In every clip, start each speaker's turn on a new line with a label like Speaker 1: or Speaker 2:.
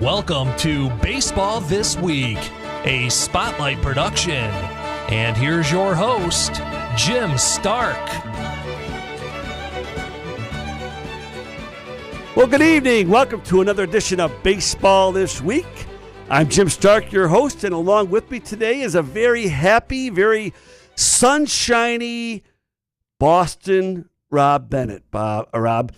Speaker 1: Welcome to Baseball This Week, a Spotlight production. And here's your host, Jim Stark.
Speaker 2: Well, good evening. Welcome to another edition of Baseball This Week. I'm Jim Stark, your host, and along with me today is a very happy, very sunshiny Boston Rob Bennett. Rob,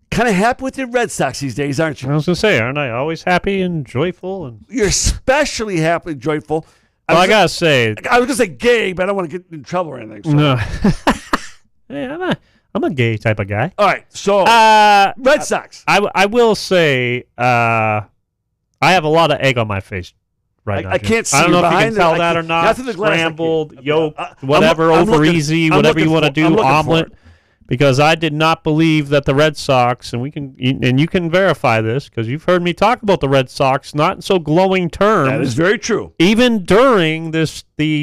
Speaker 2: kind of happy with your Red Sox these days, aren't you?
Speaker 3: I was going to say, aren't I always happy and joyful?
Speaker 2: You're especially happy and joyful.
Speaker 3: Well, I got to say.
Speaker 2: I was going to say gay, but I don't want to get in trouble or anything. So.
Speaker 3: No. Hey, I'm a gay type of guy.
Speaker 2: All right, so Red Sox.
Speaker 3: I will say I have a lot of egg on my face right now.
Speaker 2: I can't see
Speaker 3: I don't know if you can
Speaker 2: behind
Speaker 3: tell
Speaker 2: it.
Speaker 3: that or not.
Speaker 2: Not through the glass,
Speaker 3: Scrambled,
Speaker 2: I
Speaker 3: yolk,
Speaker 2: can't.
Speaker 3: whatever,
Speaker 2: I'm
Speaker 3: over
Speaker 2: looking-
Speaker 3: easy,
Speaker 2: I'm
Speaker 3: whatever you
Speaker 2: looking
Speaker 3: want to
Speaker 2: for- I'm
Speaker 3: do,
Speaker 2: looking for
Speaker 3: omelet.
Speaker 2: it.
Speaker 3: Because I did not believe that the Red Sox, and you can verify this because you've heard me talk about the Red Sox not in so glowing terms.
Speaker 2: That is very true.
Speaker 3: Even during the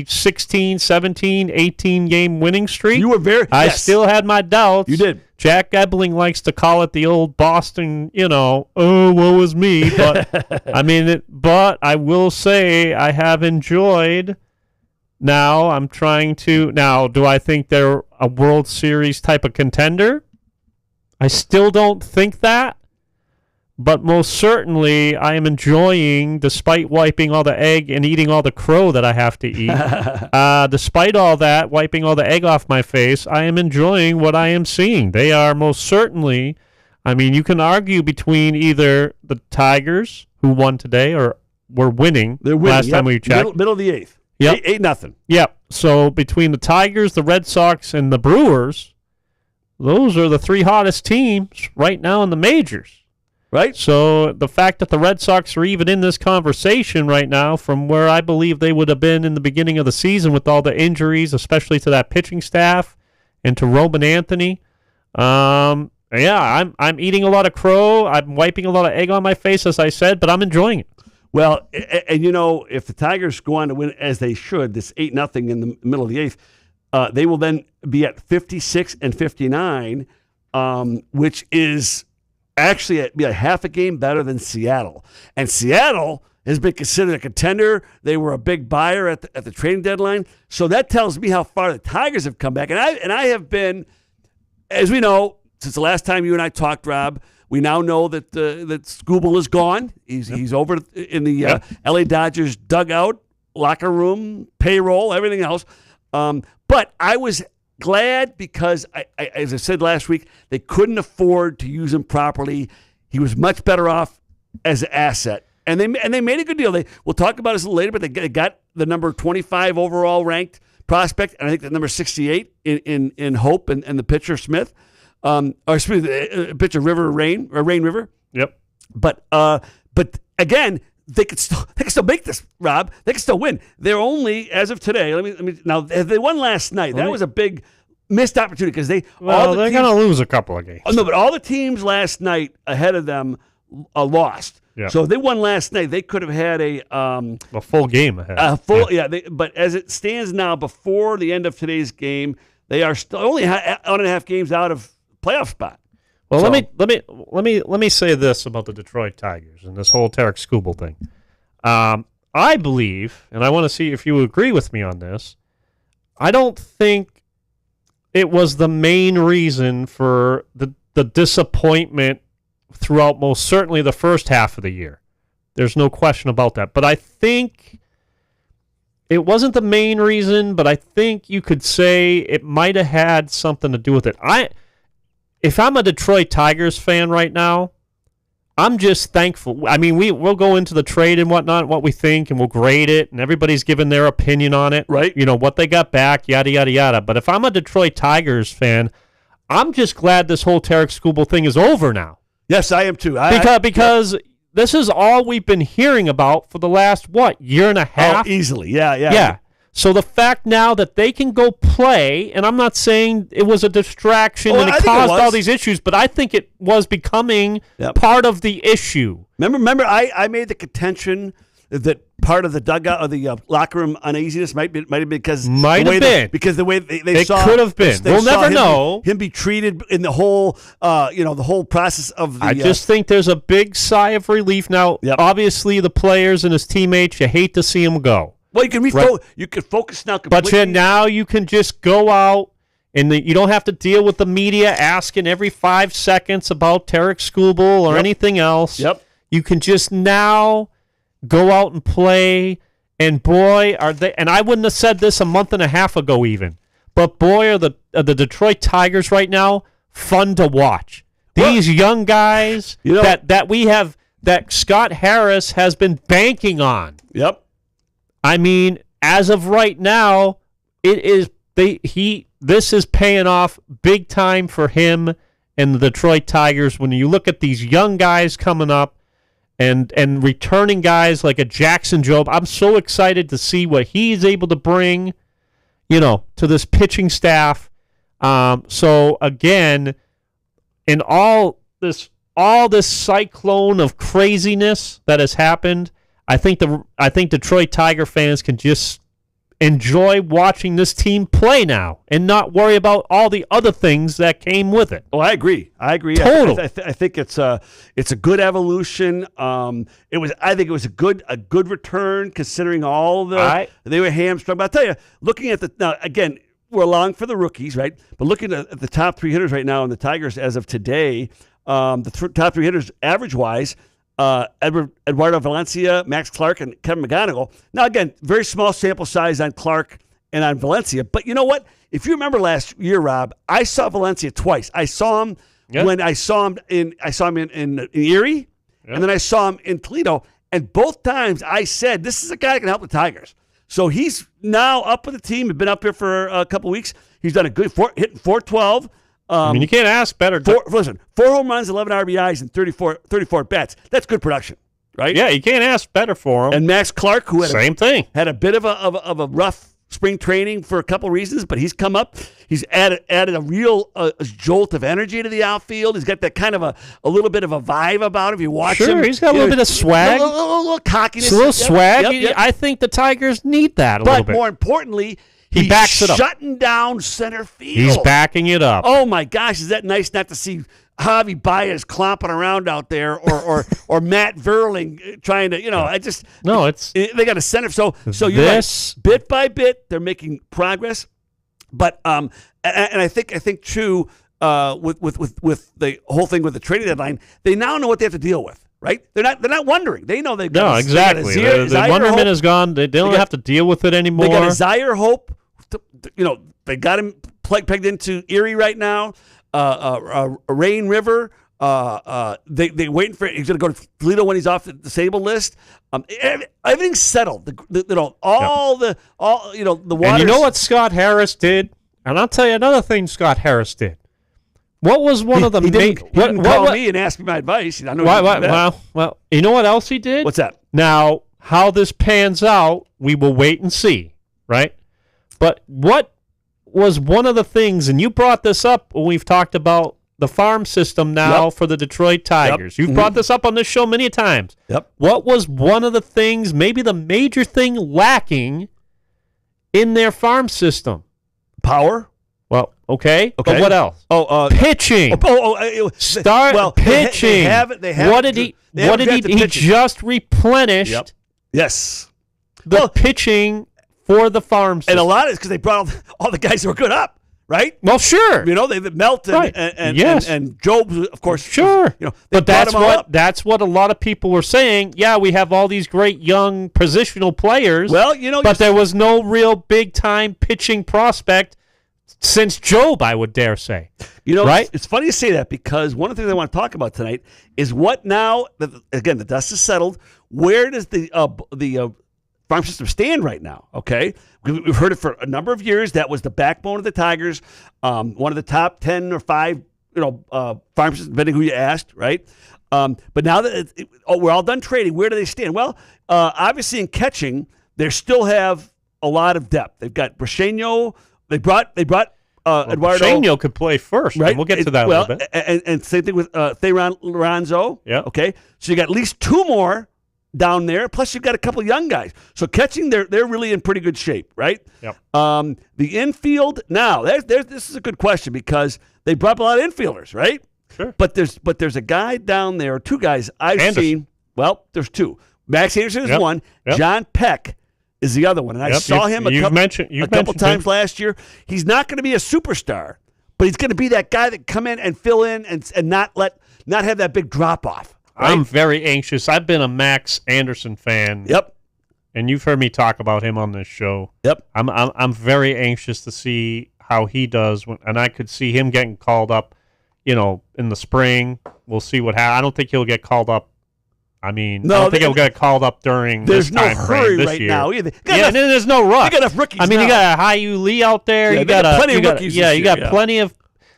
Speaker 3: 16, 17, 18 game winning streak,
Speaker 2: You were very.
Speaker 3: I
Speaker 2: yes.
Speaker 3: still had my doubts.
Speaker 2: You did.
Speaker 3: Jack Ebling likes to call it the old Boston, oh, woe is me. But but I will say I have enjoyed. Now I'm trying to. Now, do I think they're a World Series type of contender? I still don't think that. But most certainly, I am enjoying, despite wiping all the egg and eating all the crow that I have to eat, despite all that, wiping all the egg off my face, I am enjoying what I am seeing. They are most certainly, you can argue between either the Tigers, who won today, or were winning.
Speaker 2: They're winning.
Speaker 3: Last time we checked.
Speaker 2: Middle of the eighth.
Speaker 3: Yep.
Speaker 2: 8-0.
Speaker 3: Yep. So between the Tigers, the Red Sox, and the Brewers, those are the three hottest teams right now in the majors.
Speaker 2: Right?
Speaker 3: So the fact that the Red Sox are even in this conversation right now from where I believe they would have been in the beginning of the season with all the injuries, especially to that pitching staff and to Roman Anthony. I'm eating a lot of crow. I'm wiping a lot of egg on my face, as I said, but I'm enjoying it.
Speaker 2: Well, and if the Tigers go on to win as they should, this 8-0 in the middle of the eighth, they will then be at 56 and 59, which is actually a half a game better than Seattle. And Seattle has been considered a contender. They were a big buyer at the trading deadline. So that tells me how far the Tigers have come back. And I have been, as we know, since the last time you and I talked, Rob, we now know that Skubal is gone. He's over in the LA Dodgers dugout, locker room, payroll, everything else. But I was glad because, as I said last week, they couldn't afford to use him properly. He was much better off as an asset. And they made a good deal. We'll talk about this a little later, but they got the number 25 overall ranked prospect, and I think the number 68 in Hope and the pitcher Smith. Pitcher Rain River.
Speaker 3: Yep.
Speaker 2: But again, they could still make this, Rob. They can still win. They're only, as of today. Let me now. They won last night. That was a big missed opportunity because they're
Speaker 3: going to lose a couple of games.
Speaker 2: Oh, no, but all the teams last night ahead of them lost.
Speaker 3: Yeah.
Speaker 2: So if they won last night, they could have had a
Speaker 3: full game ahead.
Speaker 2: But as it stands now, before the end of today's game, they are still only 1.5 games out of playoff spot.
Speaker 3: Well, let me say this about the Detroit Tigers and this whole Tarek Skubal thing. I believe, and I want to see if you agree with me on this. I don't think it was the main reason for the disappointment throughout most certainly the first half of the year. There's no question about that. But I think it wasn't the main reason, but I think you could say it might have had something to do with it. If I'm a Detroit Tigers fan right now, I'm just thankful. We'll go into the trade and whatnot, what we think, and we'll grade it, and everybody's giving their opinion on it.
Speaker 2: Right.
Speaker 3: What they got back, yada, yada, yada. But if I'm a Detroit Tigers fan, I'm just glad this whole Tarek Skubal thing is over now.
Speaker 2: Yes, I am too.
Speaker 3: Because this is all we've been hearing about for the last, year and a half?
Speaker 2: Oh, easily. Yeah.
Speaker 3: So the fact now that they can go play, and I'm not saying it was a distraction and it caused all these issues, but I think it was becoming part of the issue.
Speaker 2: Remember, I made the contention that part of the dugout or the locker room uneasiness might have been because the way they
Speaker 3: it
Speaker 2: saw
Speaker 3: could have been. We'll never know
Speaker 2: him be treated in the whole the whole process of the.
Speaker 3: I just think there's a big sigh of relief now.
Speaker 2: Yep.
Speaker 3: Obviously, the players and his teammates, you hate to see him go.
Speaker 2: Well, you can you can focus now completely.
Speaker 3: But now you can just go out. And you don't have to deal with the media asking every 5 seconds about Tarek Skubal or anything else.
Speaker 2: Yep.
Speaker 3: You can just now go out and play. And boy, are they! And I wouldn't have said this a month and a half ago, even. But boy, are the Detroit Tigers right now fun to watch. These young guys that Scott Harris has been banking on.
Speaker 2: Yep.
Speaker 3: I mean, as of right now, this is paying off big time for him and the Detroit Tigers. When you look at these young guys coming up and returning guys like a Jackson Jobe, I'm so excited to see what he's able to bring, to this pitching staff. So again, in all this cyclone of craziness that has happened, I think Detroit Tiger fans can just enjoy watching this team play now and not worry about all the other things that came with it.
Speaker 2: Oh, I agree.
Speaker 3: Totally.
Speaker 2: I think it's a good evolution. I think it was a good return considering all they were hamstrung. But I'll tell you, looking at now again, we're allowing for the rookies, right? But looking at the top 3 hitters right now in the Tigers as of today, top 3 hitters average wise. Eduardo Valencia, Max Clark, and Kevin McGonigal. Now, again, very small sample size on Clark and on Valencia. But you know what? If you remember last year, Rob, I saw Valencia twice. I saw him when I saw him in Erie, and then I saw him in Toledo. And both times I said, this is a guy that can help the Tigers. So he's now up with the team. He's been up here for a couple weeks. He's done a good hitting 412.
Speaker 3: You can't ask better.
Speaker 2: 4 home runs, 11 RBIs, and 34 bats. That's good production, right?
Speaker 3: Yeah, you can't ask better for him.
Speaker 2: And Max Clark, who had a bit of a rough spring training for a couple reasons, but he's come up. He's added a real jolt of energy to the outfield. He's got that kind of a little bit of a vibe about him. If you watch him,
Speaker 3: he's got a little bit of swag,
Speaker 2: a little cockiness,
Speaker 3: a little swag. Yep. I think the Tigers need that a little bit.
Speaker 2: But more importantly,
Speaker 3: he backs it up.
Speaker 2: Shutting down center field.
Speaker 3: He's backing it up.
Speaker 2: Oh my gosh, is that nice not to see Javi Baez clomping around out there or Matt Verling trying to, they got a center. So you're right. Bit by bit, they're making progress. But and I think too, with the whole thing with the trading deadline, they now know what they have to deal with. Right? They're not wondering. They know they've got.
Speaker 3: No, exactly. The wonderment is gone. They don't have to deal with it anymore.
Speaker 2: They got a Zaire Hope. They got him pegged into Erie right now. Rain River. They waiting for. He's going to go to Toledo when he's off the disabled list. Everything's settled. The water.
Speaker 3: And you know what Scott Harris did? And I'll tell you another thing Scott Harris did. What was one of the
Speaker 2: main? He didn't call me and ask me my advice. I know.
Speaker 3: Well, you know what else he did?
Speaker 2: What's that?
Speaker 3: Now, how this pans out, we will wait and see, right? But what was one of the things, and you brought this up when we've talked about the farm system now for the Detroit Tigers. You've brought this up on this show many times.
Speaker 2: Yep.
Speaker 3: What was one of the things, maybe the major thing lacking in their farm system?
Speaker 2: Power.
Speaker 3: Well, okay. But what else? Pitching. Pitching. What did he just replenished?
Speaker 2: Yep. Yes.
Speaker 3: The pitching for the farm system.
Speaker 2: And a lot is because they brought all the guys who were good up, right?
Speaker 3: Well, sure.
Speaker 2: They've melted and Jobe, of course.
Speaker 3: Sure. But that's what a lot of people were saying. Yeah, we have all these great young positional players.
Speaker 2: Well,
Speaker 3: but there was no real big time pitching prospect since Jobe, I would dare say. Right?
Speaker 2: It's funny you say that because one of the things I want to talk about tonight is what now. Again, the dust is settled. Where does the farm system stand right now? Okay, we've heard it for a number of years. That was the backbone of the Tigers. One of the top 10 or 5, farm systems, depending who you asked, right? But now that we're all done trading, where do they stand? Well, obviously in catching, they still have a lot of depth. They've got Briseño. They brought Eduardo.
Speaker 3: Briseño could play first, right? And we'll get to that a little bit.
Speaker 2: And same thing with Theron Lorenzo.
Speaker 3: Yeah.
Speaker 2: Okay. So you got at least 2 more down there. Plus, you've got a couple young guys. So catching, they're really in pretty good shape, right?
Speaker 3: Yep.
Speaker 2: The infield, now, this is a good question because they brought up a lot of infielders, right?
Speaker 3: Sure.
Speaker 2: But there's a guy down there, two guys I've
Speaker 3: Anderson.
Speaker 2: seen. Well, there's two. Max Anderson is
Speaker 3: Yep.
Speaker 2: one.
Speaker 3: Yep.
Speaker 2: John Peck is the other one. And I
Speaker 3: Yep.
Speaker 2: saw him a
Speaker 3: You've
Speaker 2: couple
Speaker 3: mentioned
Speaker 2: times
Speaker 3: him.
Speaker 2: last year. He's not going to be a superstar, but he's going to be that guy that come in and fill in and not have that big drop off. Right?
Speaker 3: I'm very anxious. I've been a Max Anderson fan.
Speaker 2: Yep.
Speaker 3: And you've heard me talk about him on this show.
Speaker 2: Yep.
Speaker 3: I'm very anxious to see how he does, and I could see him getting called up, in the spring. We'll see what happens. I don't think he'll get called up. I don't think he'll get called up during
Speaker 2: There's
Speaker 3: this
Speaker 2: no
Speaker 3: time
Speaker 2: hurry
Speaker 3: frame this
Speaker 2: right
Speaker 3: year.
Speaker 2: now either.
Speaker 3: Yeah, and then there's no rush.
Speaker 2: They got enough rookies
Speaker 3: You
Speaker 2: now.
Speaker 3: got Hayu Lee out there.
Speaker 2: Yeah,
Speaker 3: you
Speaker 2: they got
Speaker 3: got
Speaker 2: plenty of rookies this
Speaker 3: you
Speaker 2: year,
Speaker 3: got plenty of.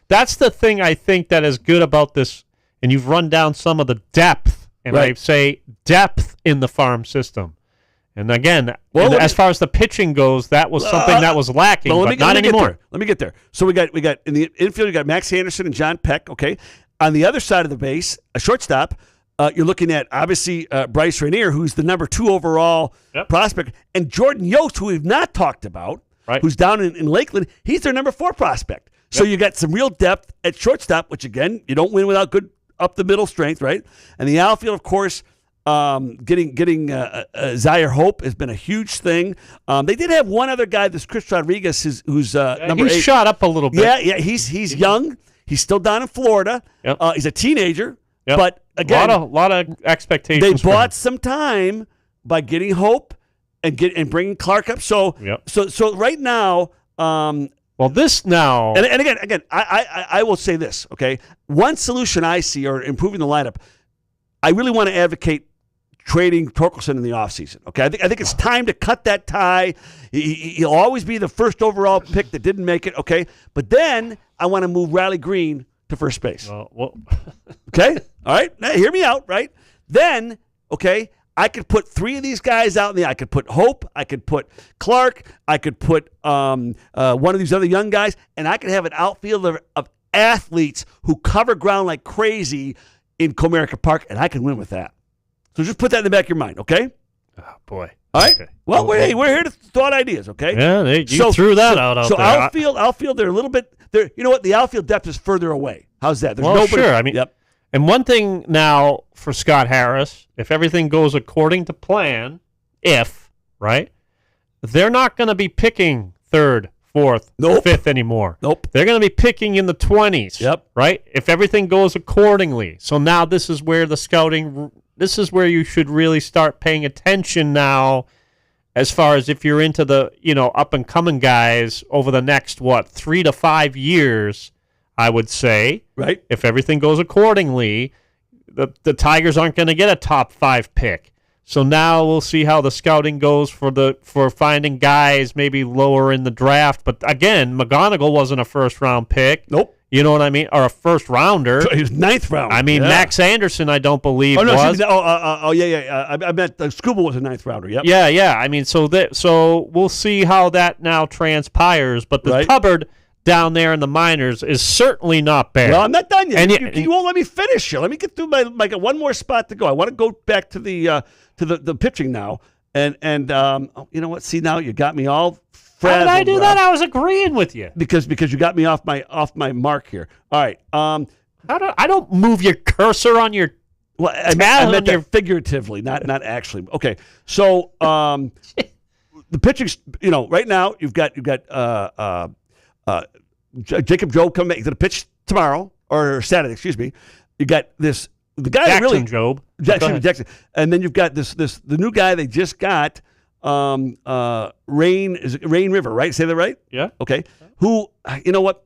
Speaker 3: That's the thing I think that is good about this, and you've run down some of the depth, and
Speaker 2: Right.
Speaker 3: I say depth in the farm system. And again, as far as the pitching goes, that was something that was lacking, but not anymore.
Speaker 2: Let me get there. So we got in the infield, you got Max Anderson and John Peck. Okay, on the other side of the base, a shortstop. You're looking at obviously Bryce Rainier, who's the number 2 overall prospect, and Jordan Yost, who we've not talked about, who's down in Lakeland. He's their number 4 prospect. So you got some real depth at shortstop, which again, you don't win without good up the middle strength, right? And the outfield, of course. Getting Zaire Hope has been a huge thing. They did have one other guy, this Chris Rodriguez, who's number 8.
Speaker 3: He's shot up a little bit.
Speaker 2: Yeah, he's young. He's still down in Florida.
Speaker 3: Yep.
Speaker 2: He's a teenager.
Speaker 3: Yep.
Speaker 2: But again,
Speaker 3: a lot of expectations.
Speaker 2: they
Speaker 3: for him.
Speaker 2: bought some time by getting Hope and bringing Clark up. So right now.
Speaker 3: Well, this now,
Speaker 2: And again, I will say this. Okay, one solution I see or improving the lineup. I really want to advocate trading Torkelson in the offseason. Okay, I think it's time to cut that tie. He'll always be the first overall pick that didn't make it. Okay, but then I want to move Riley Green to first base. Okay, all right. Now, hear me out. Right then, okay, I could put 3 of these guys out in the. I could put Hope. I could put Clark. I could put one of these other young guys, and I could have an outfield of athletes who cover ground like crazy in Comerica Park, and I can win with that. So just put that in the back of your mind, okay?
Speaker 3: Oh, boy.
Speaker 2: All right.
Speaker 3: Okay.
Speaker 2: Well, we're here to throw out ideas, okay?
Speaker 3: Yeah, you threw that out
Speaker 2: So
Speaker 3: there.
Speaker 2: outfield, they're a little bit. You know what? The outfield depth is further away. How's that? There's
Speaker 3: Well,
Speaker 2: nobody.
Speaker 3: sure. I mean,
Speaker 2: yep.
Speaker 3: And one thing now for Scott Harris, if everything goes according to plan, right, they're not going to be picking 3rd, 4th,
Speaker 2: Nope.
Speaker 3: 5th anymore.
Speaker 2: Nope.
Speaker 3: They're going to be picking in the 20s.
Speaker 2: Yep.
Speaker 3: Right? If everything goes accordingly. So now this is where the scouting, this is where you should really start paying attention now as far as if you're into the, up-and-coming guys over the next, 3 to 5 years, I would say.
Speaker 2: Right.
Speaker 3: If everything goes accordingly, the Tigers aren't going to get a top 5 pick. So now we'll see how the scouting goes for finding guys maybe lower in the draft. But again, McGonigal wasn't a first-round pick.
Speaker 2: Nope.
Speaker 3: You know what I mean? Or a first-rounder.
Speaker 2: He was 9th round.
Speaker 3: I mean,
Speaker 2: yeah.
Speaker 3: Max Anderson, I don't believe
Speaker 2: no,
Speaker 3: was.
Speaker 2: Yeah. I meant Scuba was a 9th rounder. Yep.
Speaker 3: Yeah. I mean, so we'll see how that now transpires. But the cupboard down there in the minors is certainly not bad.
Speaker 2: Well, I'm not done yet.
Speaker 3: And
Speaker 2: you won't let me finish here. Let me get through my one more spot to go. I want to go back to the pitching now. And you know what? See, now you got me all frazzled.
Speaker 3: How did I do that? I was agreeing with you.
Speaker 2: Because you got me off my mark here. All right.
Speaker 3: I don't move your cursor on your.
Speaker 2: Well, I meant that figuratively, not actually. Okay. So the pitching, right now you've got Jacob Jobe coming back. He's going to pitch tomorrow or Saturday. Excuse me. You got the guy that really
Speaker 3: Jobe.
Speaker 2: Jackson, and then you've got the new guy they just got. Rain River, right? Say that right?
Speaker 3: Yeah.
Speaker 2: Okay. Who? You know what?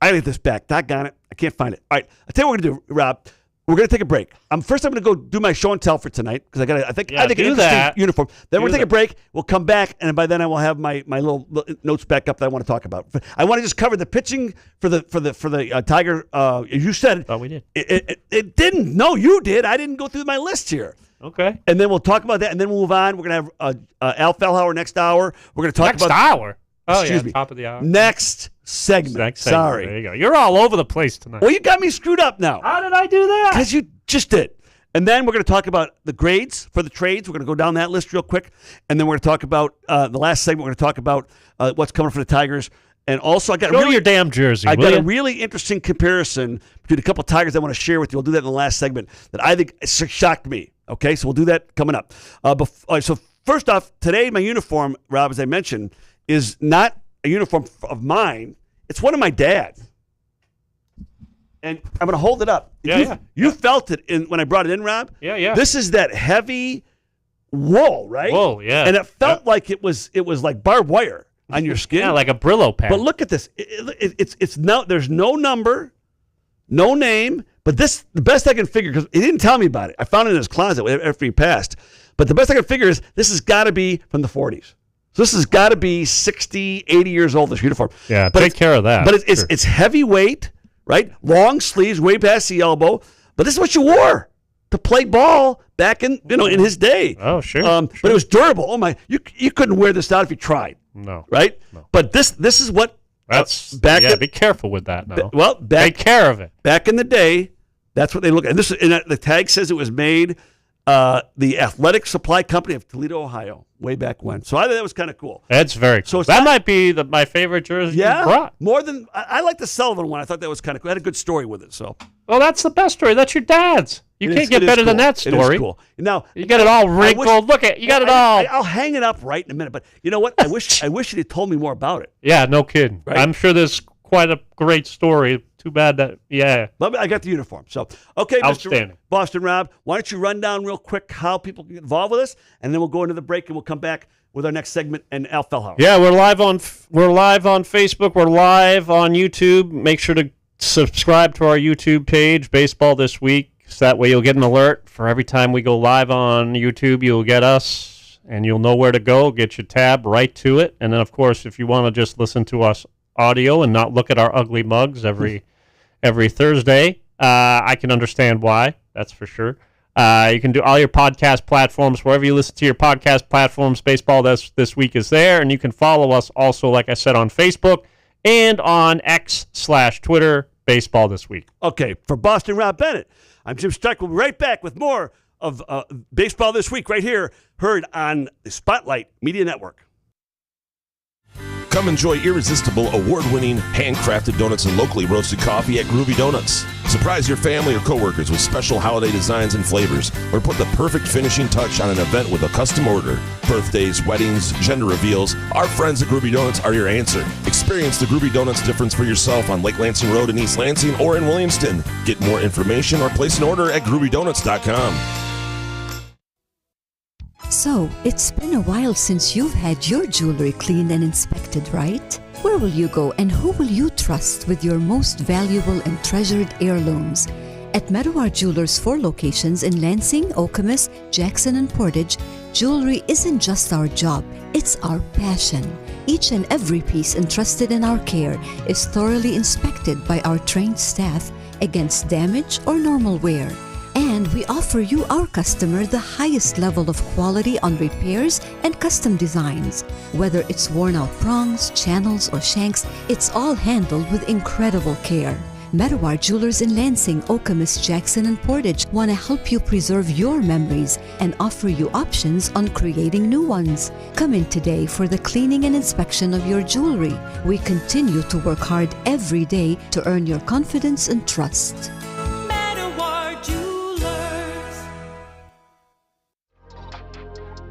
Speaker 2: I gotta get this back. Doggone it. I can't find it. All right. I'll tell you what we're gonna do, Rob. We're gonna take a break. First, I'm gonna go do my show and tell for tonight because I think an interesting uniform. Then we'll take a break. We'll come back, and by then I will have my little notes back up that I want to talk about. I want to just cover the pitching for the Tiger. You said.
Speaker 3: Oh, we did.
Speaker 2: It didn't. No, you did. I didn't go through my list here.
Speaker 3: Okay.
Speaker 2: And then we'll talk about that, and then we'll move on. We're gonna have Al Fellhauer next hour. We're gonna talk
Speaker 3: next
Speaker 2: about
Speaker 3: hour. Oh,
Speaker 2: excuse me.
Speaker 3: Top of the hour.
Speaker 2: Next segment. Sorry.
Speaker 3: There you go. You're all over the place tonight.
Speaker 2: Well, you got me screwed up now.
Speaker 3: How did I do that?
Speaker 2: Because you just did. And then we're going to talk about the grades for the trades. We're going to go down that list real quick. And then we're going to talk about the last segment. We're going to talk about what's coming for the Tigers. And also, I got
Speaker 3: your damn jersey.
Speaker 2: I got a really interesting comparison between a couple of Tigers I want to share with you. We'll do that in the last segment that I think shocked me. Okay, so we'll do that coming up. So first off, today my uniform, Rob, as I mentioned, is not a uniform of mine. It's one of my dad's. And I'm going to hold it up. You felt it when I brought it in, Rob?
Speaker 3: Yeah.
Speaker 2: This is that heavy wool, right?
Speaker 3: Wool, yeah.
Speaker 2: And it felt like it was like barbed wire on your skin.
Speaker 3: Yeah, like a Brillo pad.
Speaker 2: But look at this. It's no. There's no number, no name. But this, the best I can figure, because he didn't tell me about it. I found it in his closet after he passed. But the best I can figure is this has got to be from the 40s. So this has got to be 60, 80 years old, this uniform.
Speaker 3: Yeah, take care of that.
Speaker 2: But it's heavyweight. Right? Long sleeves, way past the elbow. But this is what you wore to play ball back in in his day.
Speaker 3: Oh, sure.
Speaker 2: But it was durable. Oh my! You couldn't wear this out if you tried.
Speaker 3: No.
Speaker 2: Right?
Speaker 3: No.
Speaker 2: But this is what.
Speaker 3: That's be careful with that now. Take care of it.
Speaker 2: Back in the day, that's what they look at. And the tag says it was made the Athletic Supply Company of Toledo, Ohio, way back when. So I think that was kind of cool.
Speaker 3: That's very cool. So that might be my favorite jersey you brought.
Speaker 2: More than I like the Sullivan one. I thought that was kind of cool. It had a good story with it. So.
Speaker 3: Well, that's the best story. That's your dad's. You can't get better than that story.
Speaker 2: It is cool. Now
Speaker 3: you got it all wrinkled. Look at you got it all.
Speaker 2: I'll hang it up right in a minute. But you know what? I wish you had told me more about it.
Speaker 3: Yeah, no kidding. Right? I'm sure there's quite a great story. Too bad that But I got the uniform. So okay, Mr.
Speaker 2: Boston Rob, why don't you run down real quick how people can get involved with us, and then we'll go into the break and we'll come back with our next segment and Al Fellhauer.
Speaker 3: Yeah, we're live on Facebook. We're live on YouTube. Make sure to subscribe to our YouTube page, Baseball This Week, so that way you'll get an alert for every time we go live on YouTube. You'll get us, and you'll know where to go. Get your tab right to it. And then, of course, if you want to just listen to us audio and not look at our ugly mugs every Thursday, I can understand why. That's for sure. You can do all your podcast platforms, wherever you listen to your podcast platforms. Baseball This Week is there, and you can follow us also, like I said, on Facebook and on X/Twitter, Baseball This Week.
Speaker 2: Okay, for Boston Rob Bennett, I'm Jim Stark. We'll be right back with more of Baseball This Week right here, heard on the Spotlight Media Network.
Speaker 4: Come enjoy irresistible, award-winning, handcrafted donuts and locally roasted coffee at Groovy Donuts. Surprise your family or coworkers with special holiday designs and flavors, or put the perfect finishing touch on an event with a custom order. Birthdays, weddings, gender reveals, our friends at Groovy Donuts are your answer. Experience the Groovy Donuts difference for yourself on Lake Lansing Road in East Lansing or in Williamston. Get more information or place an order at groovydonuts.com.
Speaker 5: So, it's been a while since you've had your jewelry cleaned and inspected, right? Where will you go and who will you trust with your most valuable and treasured heirlooms? At Meadowar Jewelers' 4 locations in Lansing, Okemos, Jackson, and Portage, jewelry isn't just our job, it's our passion. Each and every piece entrusted in our care is thoroughly inspected by our trained staff against damage or normal wear. And we offer you, our customer, the highest level of quality on repairs and custom designs. Whether it's worn out prongs, channels, or shanks, it's all handled with incredible care. Meadowar Jewelers in Lansing, Okemos, Jackson, and Portage want to help you preserve your memories and offer you options on creating new ones. Come in today for the cleaning and inspection of your jewelry. We continue to work hard every day to earn your confidence and trust.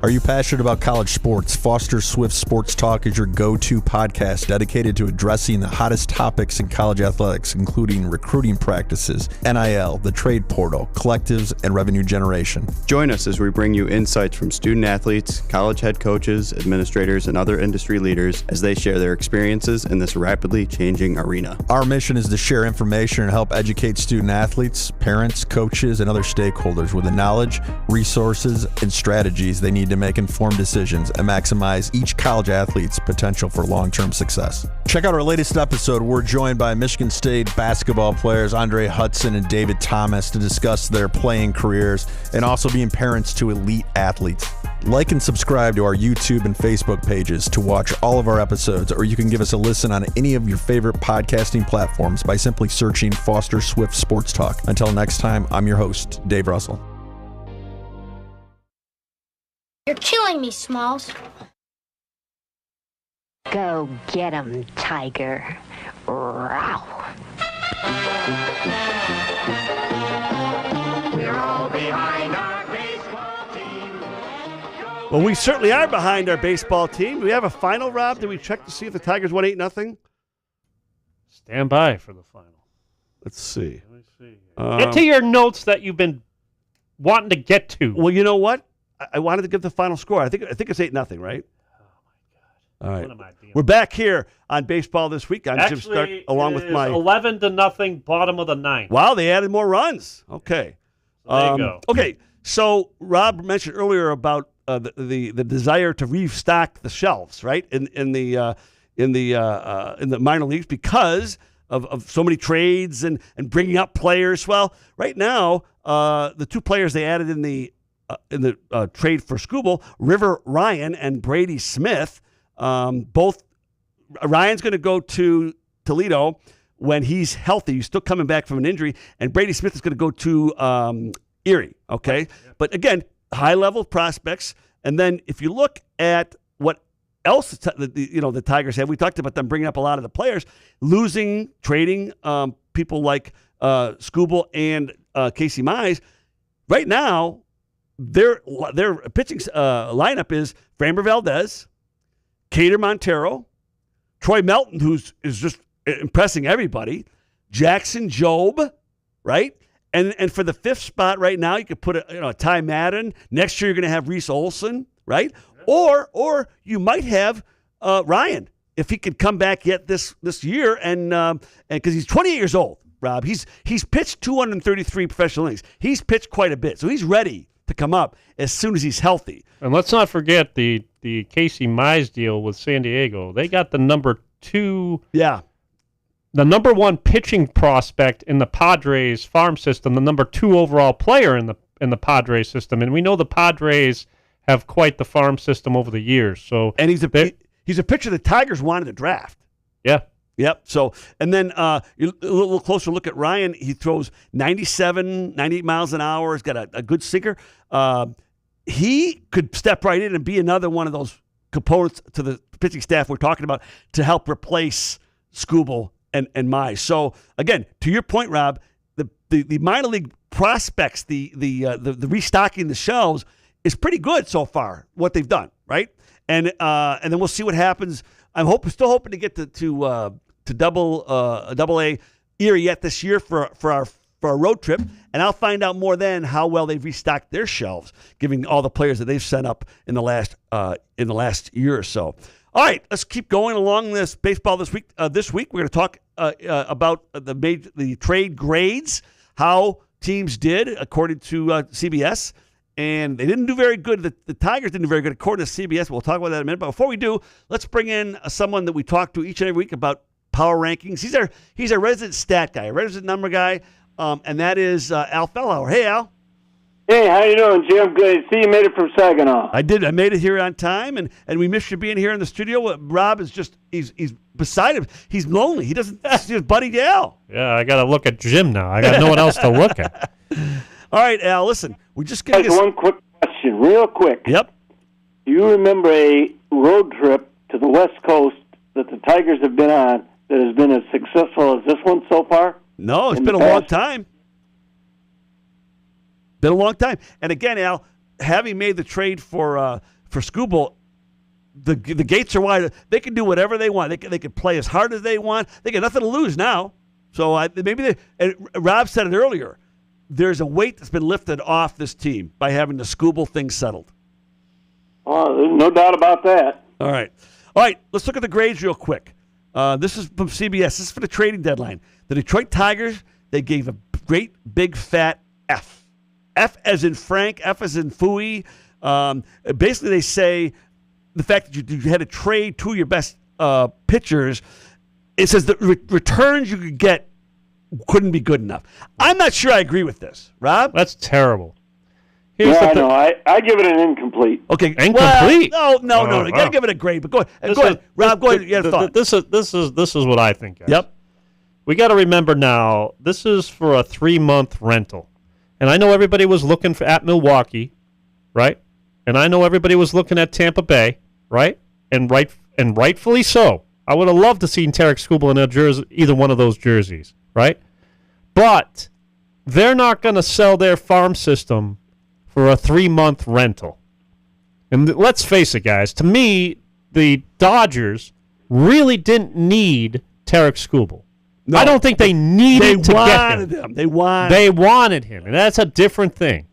Speaker 6: Are you passionate about college sports? Foster Swift Sports Talk is your go-to podcast dedicated to addressing the hottest topics in college athletics, including recruiting practices, NIL, the trade portal, collectives, and revenue generation.
Speaker 7: Join us as we bring you insights from student athletes, college head coaches, administrators, and other industry leaders as they share their experiences in this rapidly changing arena.
Speaker 6: Our mission is to share information and help educate student athletes, parents, coaches, and other stakeholders with the knowledge, resources, and strategies they need to make informed decisions and maximize each college athlete's potential for long-term success. Check out our latest episode. We're joined by Michigan State basketball players Andre Hudson and David Thomas to discuss their playing careers and also being parents to elite athletes. Like and subscribe to our YouTube and Facebook pages to watch all of our episodes, or you can give us a listen on any of your favorite podcasting platforms by simply searching Foster Swift Sports Talk. Until next time, I'm your host, Dave Russell.
Speaker 8: You're killing me, Smalls.
Speaker 9: Go get 'em, Tiger. Row.
Speaker 10: We're all behind our baseball team.
Speaker 2: Well, we certainly are behind our baseball team. Do we have a final, Rob? Did we check to see if the Tigers won 8-0?
Speaker 3: Stand by for the final.
Speaker 2: Let's see.
Speaker 3: Let me see here. Get to your notes that you've been wanting to get to.
Speaker 2: Well, you know what? I wanted to give the final score. I think it's 8-0, right? All right. We're back here on Baseball This Week. I'm Jim Stark, along with my
Speaker 3: 11-0, bottom of the ninth.
Speaker 2: Wow, they added more runs. Okay.
Speaker 3: There you go.
Speaker 2: Okay, so Rob mentioned earlier about the desire to restock the shelves, right? In the minor leagues because of so many trades and bringing up players. Well, right now, the two players they added in the trade for Skubal, River Ryan and Brady Smith. Both Ryan's going to go to Toledo when he's healthy. He's still coming back from an injury, and Brady Smith is going to go to Erie. Okay, but again, high level prospects. And then if you look at what else the Tigers have, we talked about them bringing up a lot of the players, trading people like Skubal and Casey Mize. Right now, their pitching lineup is Framber Valdez, Cater Montero, Troy Melton, who's just impressing everybody, Jackson Jobe, right? And for the fifth spot right now, you could put a Ty Madden. Next year, you're going to have Reese Olson, right? Or you might have Ryan if he could come back yet this year, and because he's 28 years old, Rob. He's pitched 233 professional innings. He's pitched quite a bit, so he's ready to come up as soon as he's healthy.
Speaker 3: And let's not forget the Casey Mize deal with San Diego. They got the number 2.
Speaker 2: Yeah.
Speaker 3: The number 1 pitching prospect in the Padres farm system, the number 2 overall player in the Padres system, and we know the Padres have quite the farm system over the years. So,
Speaker 2: and he's a pitcher the Tigers wanted to draft.
Speaker 3: Yeah.
Speaker 2: Yep. So, and then a little closer look at Ryan. He throws 98 miles an hour. He's got a good sinker. He could step right in and be another one of those components to the pitching staff we're talking about to help replace Skubal and Mize. So, again, to your point, Rob, the minor league prospects, the restocking the shelves is pretty good so far, what they've done, right? And then we'll see what happens. I'm still hoping to get to double A Erie yet this year for our road trip, and I'll find out more then how well they've restocked their shelves, given all the players that they've sent up in the last year or so. All right, let's keep going along this baseball this week. This week we're going to talk about the trade grades, how teams did according to CBS. And they didn't do very good. The Tigers didn't do very good according to CBS. We'll talk about that in a minute. But before we do, let's bring in someone that we talk to each and every week about power rankings. He's our resident stat guy, a resident number guy, and that is Al Fellauer. Hey, Al.
Speaker 11: Hey, how you doing, Jim? Good. See, you made it from Saginaw.
Speaker 2: I did. I made it here on time, and we missed you being here in the studio. Rob is he's beside him. He's lonely. He doesn't see his buddy Al.
Speaker 3: Yeah, I got to look at Jim now. I got no one else to look at.
Speaker 2: All right, Al, listen. We're just going to
Speaker 11: one quick question, real quick.
Speaker 2: Yep.
Speaker 11: Do you remember a road trip to the West Coast that the Tigers have been on that has been as successful as this one so far?
Speaker 2: No, it's been a long time. Been a long time. And again, Al, having made the trade for Skubal, the gates are wide. They can do whatever they want. They can play as hard as they want. They got nothing to lose now. So and Rob said it earlier. There's a weight that's been lifted off this team by having the Skubal thing settled.
Speaker 11: Oh, there's no doubt about that.
Speaker 2: All right. Let's look at the grades real quick. This is from CBS. This is for the trading deadline. The Detroit Tigers, they gave a great big fat F. F as in Frank, F as in Fooey. Basically, they say the fact that you had to trade two of your best pitchers, it says the returns you could get couldn't be good enough. I'm not sure I agree with this. Rob?
Speaker 3: That's terrible.
Speaker 11: I know. I give it an incomplete.
Speaker 2: Okay.
Speaker 3: Incomplete?
Speaker 2: Well, no. You got to give it a grade. But go ahead. Rob, go ahead. You had a thought.
Speaker 3: This is what I think, guys.
Speaker 2: Yep.
Speaker 3: We got to remember now, this is for a 3-month rental. And I know everybody was looking at Milwaukee, right? and I know everybody was looking at Tampa Bay, right? And rightfully so. I would have loved to see Tarek Skubal in a jersey, either one of those jerseys, right? But they're not going to sell their farm system for a 3-month rental. And let's face it, guys. To me, the Dodgers really didn't need Tarek Skubal. No, I don't think they needed to get him.
Speaker 2: They
Speaker 3: wanted him, and that's a different thing.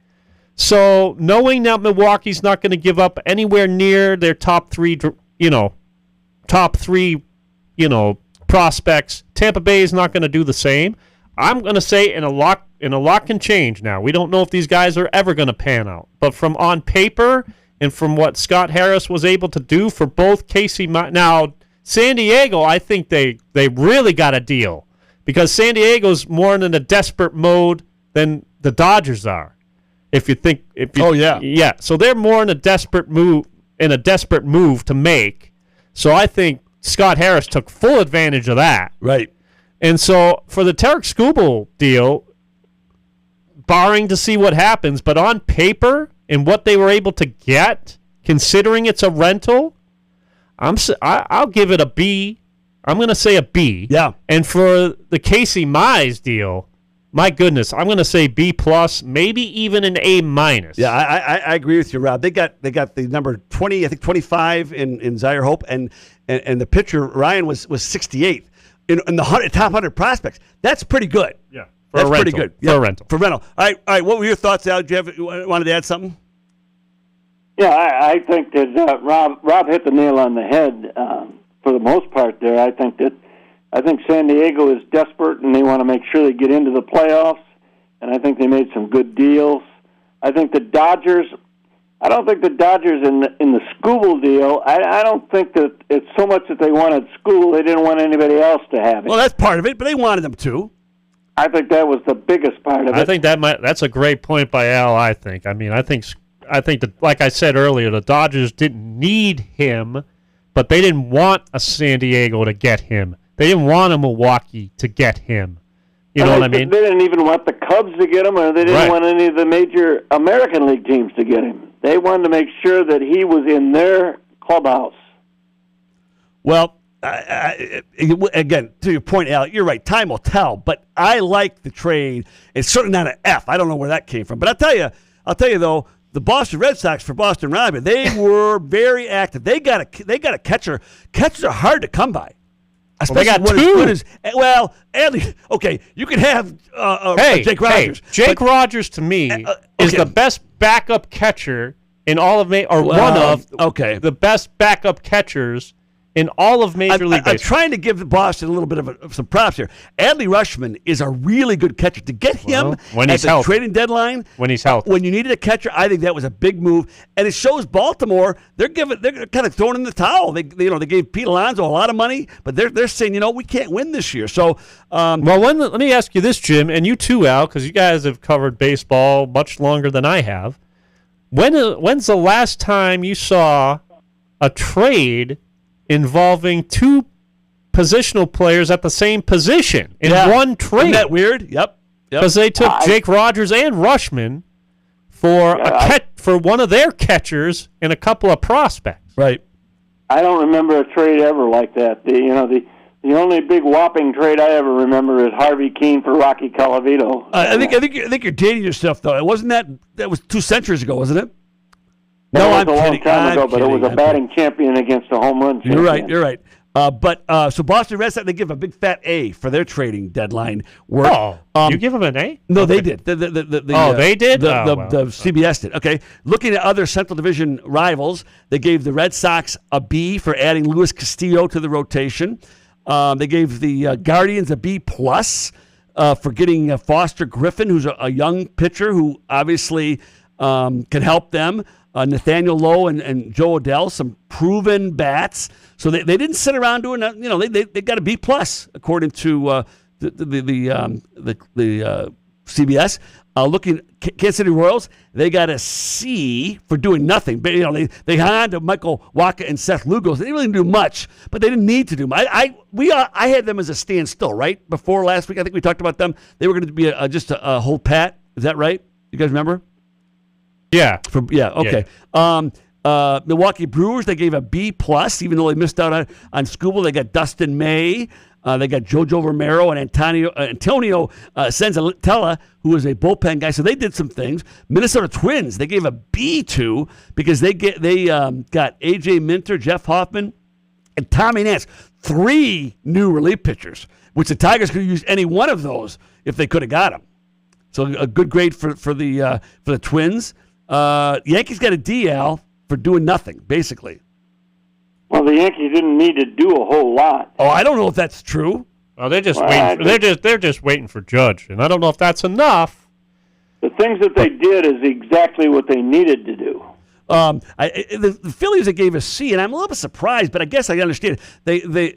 Speaker 3: So knowing that Milwaukee's not going to give up anywhere near their top three prospects, Tampa Bay is not going to do the same. I'm going to say in a lot can change now. We don't know if these guys are ever going to pan out. But from on paper and from what Scott Harris was able to do for both Casey now San Diego, I think they really got a deal because San Diego's more in a desperate mode than the Dodgers are. Yeah. So they're more in a desperate move to make. So I think Scott Harris took full advantage of that.
Speaker 2: Right.
Speaker 3: And so for the Tarek Skubal deal, barring to see what happens, but on paper and what they were able to get, considering it's a rental, I'll give it a B. I'm going to say a B.
Speaker 2: Yeah.
Speaker 3: And for the Casey Mize deal, my goodness, I'm going to say B+, maybe even an A-.
Speaker 2: Yeah, I agree with you, Rob. They got the number 20, I think 25 in Zaire Hope, and the pitcher Ryan was 68th in the top 100 prospects. That's pretty good.
Speaker 3: Yeah,
Speaker 2: that's pretty good. Yeah,
Speaker 3: for a rental.
Speaker 2: For rental. All right. What were your thoughts, Al? Did you wanted to add something?
Speaker 11: Yeah, I think that Rob hit the nail on the head for the most part there. I think San Diego is desperate, and they want to make sure they get into the playoffs, and I think they made some good deals. I think the Dodgers, I don't think the Dodgers in the Skubal deal, I don't think that it's so much that they wanted Skubal, they didn't want anybody else to have it.
Speaker 2: Well, that's part of it, but they wanted them to.
Speaker 11: I think that was the biggest part of it.
Speaker 3: I think that's a great point by Al, I think. I mean, I think that, like I said earlier, the Dodgers didn't need him, but they didn't want a San Diego to get him. They didn't want a Milwaukee to get him. You know what I mean?
Speaker 11: They didn't even want the Cubs to get him, or they didn't want any of the major American League teams to get him. They wanted to make sure that he was in their clubhouse.
Speaker 2: Well, again, to your point, Al, you're right. Time will tell, but I like the trade. It's certainly not an F. I don't know where that came from, but I'll tell you though, the Boston Red Sox for Boston Robbie, they were very active. They got a catcher. Catchers are hard to come by.
Speaker 3: They got two.
Speaker 2: Okay, you can have Jake Rogers.
Speaker 3: Jake Rogers to me is the best backup catcher in all of the best backup catchers in all of Major League Baseball.
Speaker 2: I'm trying to give Boston a little bit of some props here. Adley Rutschman is a really good catcher. To get him at the trading deadline,
Speaker 3: when he's healthy,
Speaker 2: when you needed a catcher, I think that was a big move. And it shows Baltimore they're kind of throwing in the towel. They gave Pete Alonso a lot of money, but they're saying we can't win this year. So
Speaker 3: let me ask you this, Jim, and you too, Al, because you guys have covered baseball much longer than I have. When's the last time you saw a trade involving two positional players at the same position in one trade?
Speaker 2: Isn't that weird? Yep.
Speaker 3: Because they took Jake Rogers and Rutschman for one of their catchers and a couple of prospects.
Speaker 2: Right.
Speaker 11: I don't remember a trade ever like that. The only big whopping trade I ever remember is Harvey Keene for Rocky Colavito.
Speaker 2: I think you're dating yourself though. Wasn't that was 2 centuries ago, wasn't it?
Speaker 11: No, I'm kidding. A long time ago, but it was a batting champion against a home run champion.
Speaker 2: You're right. So Boston Red Sox, they give a big fat A for their trading deadline work.
Speaker 3: You give them an A?
Speaker 2: No, they did.
Speaker 3: They did?
Speaker 2: The CBS did. Okay. Looking at other Central Division rivals, they gave the Red Sox a B for adding Luis Castillo to the rotation. They gave the Guardians a B+ for getting Foster Griffin, who's a young pitcher who obviously can help them. Nathaniel Lowe and Joe Odell, some proven bats. So they didn't sit around doing that. They got a B+ according to the CBS. Looking Kansas City Royals, they got a C for doing nothing. But they hung to Michael Wacha and Seth Lugos. They didn't really do much, but they didn't need to do much. I had them as a standstill right before last week. I think we talked about them. They were going to be just a whole pat. Is that right? You guys remember?
Speaker 3: Yeah.
Speaker 2: Okay. Milwaukee Brewers, they gave a B+, even though they missed out on Skubal. They got Dustin May. They got Jojo Romero and Antonio Senzatella, who is a bullpen guy. So they did some things. Minnesota Twins, they gave a B to because they got A.J. Minter, Jeff Hoffman, and Tommy Nance. 3 new relief pitchers, which the Tigers could have used any one of those if they could have got them. So a good grade for the Twins. Yankees got a DL for doing nothing, basically.
Speaker 11: Well, the Yankees didn't need to do a whole lot.
Speaker 2: Oh, I don't know if that's true.
Speaker 3: Well, they're just waiting. They're just waiting for Judge, and I don't know if that's enough.
Speaker 11: The things that they did is exactly what they needed to do.
Speaker 2: The Phillies, they gave a C, and I'm a little bit surprised, but I guess I understand. They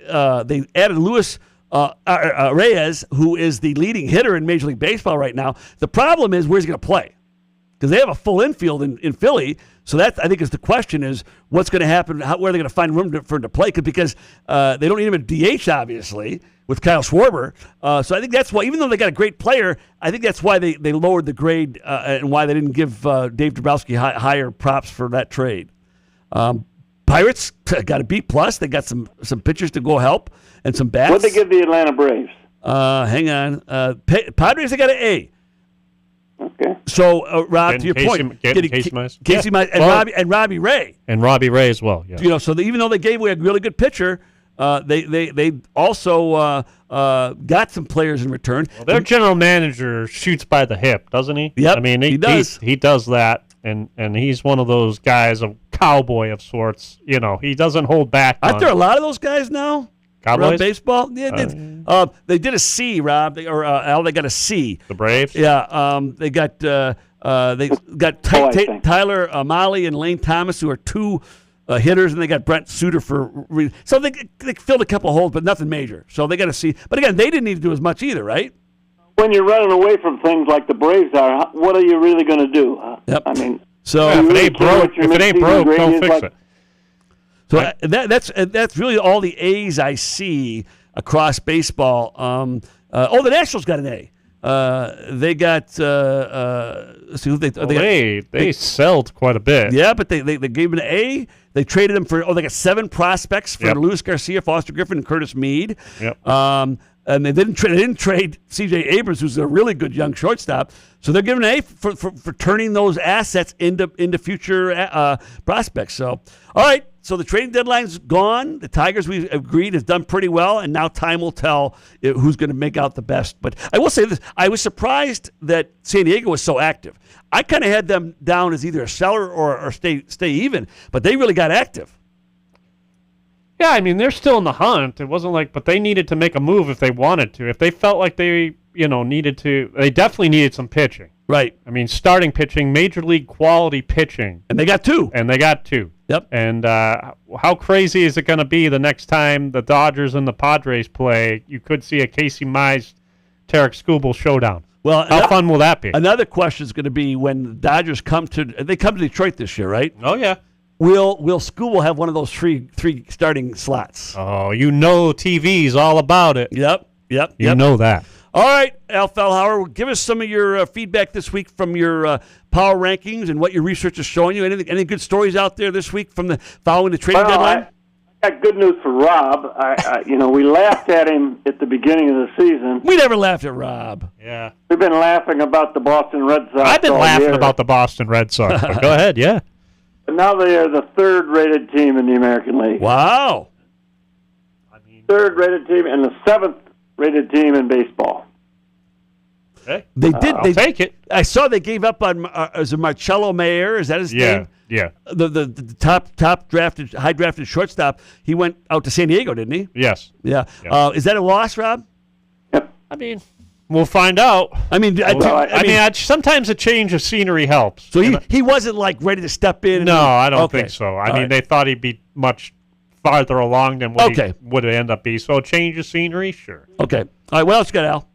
Speaker 2: added Luis Reyes, who is the leading hitter in Major League Baseball right now. The problem is where's he going to play? Because they have a full infield in Philly. So that, I think, is the question is what's going to happen, where are they going to find room for him to play? Because they don't need him at DH, obviously, with Kyle Schwarber. So I think that's why, even though they got a great player, I think that's why they lowered the grade and why they didn't give Dave Dombrowski higher props for that trade. Pirates got a B+. They got some pitchers to go help and some bats.
Speaker 11: What did they give the Atlanta Braves?
Speaker 2: Hang on. Padres, they got an A.
Speaker 11: Okay.
Speaker 2: So, Rob, to your point, Casey Mize and Robbie Ray.
Speaker 3: And Robbie Ray as well, yeah.
Speaker 2: So even though they gave away a really good pitcher, they also got some players in return.
Speaker 3: Well, their general manager shoots by the hip, doesn't he?
Speaker 2: Yep,
Speaker 3: I mean,
Speaker 2: he does.
Speaker 3: He does that, and he's one of those guys, a cowboy of sorts. He doesn't hold back.
Speaker 2: Aren't there a lot of those guys now?
Speaker 3: Cowboys?
Speaker 2: Baseball? Yeah, they did a C, Rob, Al, they got a C.
Speaker 3: The Braves?
Speaker 2: Yeah, they got Tyler Amahle and Lane Thomas, who are 2 hitters, and they got Brent Suter so they filled a couple of holes, but nothing major. So they got a C. But again, they didn't need to do as much either, right?
Speaker 11: When you're running away from things like the Braves are, what are you really going to do?
Speaker 2: Yep.
Speaker 11: I mean,
Speaker 2: so
Speaker 3: if it ain't broke, don't fix it.
Speaker 2: So that's really all the A's I see across baseball. The Nationals got an A. They got let's see who
Speaker 3: they sold quite a bit.
Speaker 2: Yeah, but they gave him an A. They traded him for they got 7 prospects for Luis Garcia, Foster Griffin, and Curtis Mead.
Speaker 3: Yep.
Speaker 2: And they didn't trade C.J. Abrams, who's a really good young shortstop. So they're giving an A for turning those assets into future prospects. So, all right. So the trading deadline's gone. The Tigers, we agreed, has done pretty well, and now time will tell who's going to make out the best. But I will say this: I was surprised that San Diego was so active. I kind of had them down as either a seller or stay even, but they really got active.
Speaker 3: Yeah, I mean, they're still in the hunt. It wasn't but they needed to make a move if they wanted to. If they felt like they, needed to, they definitely needed some pitching.
Speaker 2: Right.
Speaker 3: I mean, starting pitching, major league quality pitching.
Speaker 2: And they got 2.
Speaker 3: Yep. And how crazy is it going to be the next time the Dodgers and the Padres play? You could see a Casey Mize, Tarek Skubal showdown.
Speaker 2: Well,
Speaker 3: how fun will that be?
Speaker 2: Another question is going to be when the Dodgers come to Detroit this year, right?
Speaker 3: Oh, yeah.
Speaker 2: Will Skubal have one of those three starting slots?
Speaker 3: Oh, TV's all about it.
Speaker 2: Yep.
Speaker 3: You know that.
Speaker 2: All right, Al Fellhauer, give us some of your feedback this week from your power rankings and what your research is showing you. Any good stories out there this week following the trading deadline?
Speaker 11: I got good news for Rob. We laughed at him at the beginning of the season.
Speaker 2: We never laughed at Rob.
Speaker 3: Yeah.
Speaker 11: We've been laughing about the Boston Red Sox.
Speaker 3: I've been laughing about the Boston Red Sox. But go ahead, yeah.
Speaker 11: But now they are the 3rd-rated team in the American League.
Speaker 2: Wow.
Speaker 11: 3rd-rated team and the 7th-rated team in baseball.
Speaker 3: Okay.
Speaker 2: They
Speaker 3: take it.
Speaker 2: I saw they gave up on is it Marcelo Mayer? Is that his name?
Speaker 3: Yeah.
Speaker 2: The high drafted shortstop. He went out to San Diego, didn't he?
Speaker 3: Yes.
Speaker 2: Yeah. Is that a loss, Rob?
Speaker 11: Yep.
Speaker 3: I mean, we'll find out.
Speaker 2: I mean,
Speaker 3: sometimes a change of scenery helps.
Speaker 2: So he wasn't ready to step in.
Speaker 3: No, I don't think so. I mean, they thought he'd be much farther along than what he would end up being. So a change of scenery, sure.
Speaker 2: Okay. All right. What else you got, Al?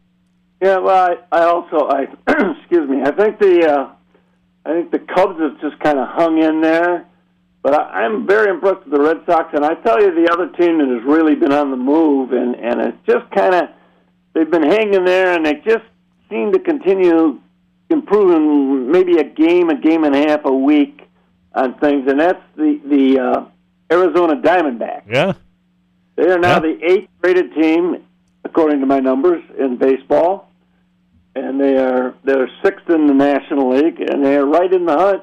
Speaker 11: Yeah. Well, I excuse me. I think the Cubs have just kind of hung in there, but I'm very impressed with the Red Sox. And I tell you, the other team that has really been on the move, and it's just kind of they've been hanging there, and they just seem to continue, improving maybe a game and a half a week on things, and that's the Arizona Diamondbacks.
Speaker 3: Yeah.
Speaker 11: They are now the 8th rated team, according to my numbers, in baseball, and they're 6th in the National League, and they are right in the hunt.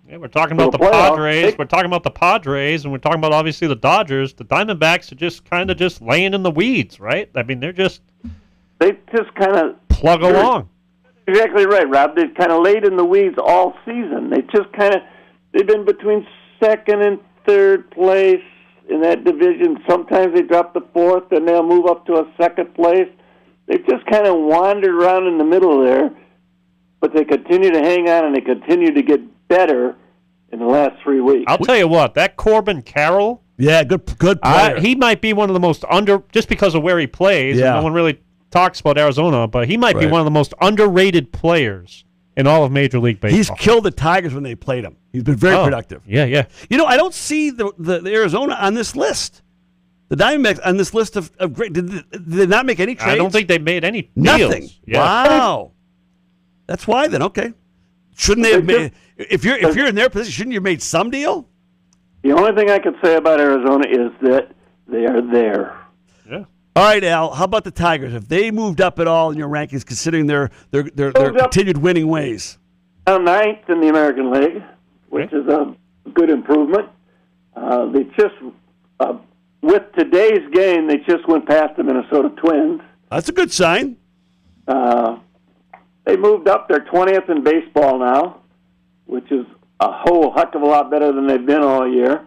Speaker 3: We're talking about the Padres. We're talking about the Padres, and we're talking about obviously the Dodgers. The Diamondbacks are just kind of just laying in the weeds, right? I mean, they just
Speaker 11: kind of
Speaker 3: plug along.
Speaker 11: Exactly right, Rob. They've kind of laid in the weeds all season. They've been between second and third place in that division. Sometimes they drop to fourth, and they'll move up to a second place. They've just kind of wandered around in the middle there, but they continue to hang on, and they continue to get better in the last 3 weeks.
Speaker 3: I'll tell you what, that Corbin Carroll,
Speaker 2: good player.
Speaker 3: He might be one of the most just because of where he plays.
Speaker 2: Yeah.
Speaker 3: And no one really talks about Arizona, but he might be one of the most underrated players in all of Major League Baseball.
Speaker 2: He's killed the Tigers when they played him. He's been very productive.
Speaker 3: Yeah.
Speaker 2: I don't see the Arizona on this list. The Diamondbacks on this list of great. Did they not make any trades?
Speaker 3: I don't think they made any deals.
Speaker 2: Nothing.
Speaker 3: Yeah.
Speaker 2: Wow. That's why then. Okay. Shouldn't they have made? If you're in their position, shouldn't you have made some deal?
Speaker 11: The only thing I can say about Arizona is that they are there.
Speaker 3: Yeah.
Speaker 2: All right, Al. How about the Tigers? Have they moved up at all in your rankings, considering their continued winning ways?
Speaker 11: Now 9th in the American League, which is a good improvement. They just with today's game, they just went past the Minnesota Twins.
Speaker 2: That's a good sign.
Speaker 11: They moved up. They're 20th in baseball now, which is a whole heck of a lot better than they've been all year.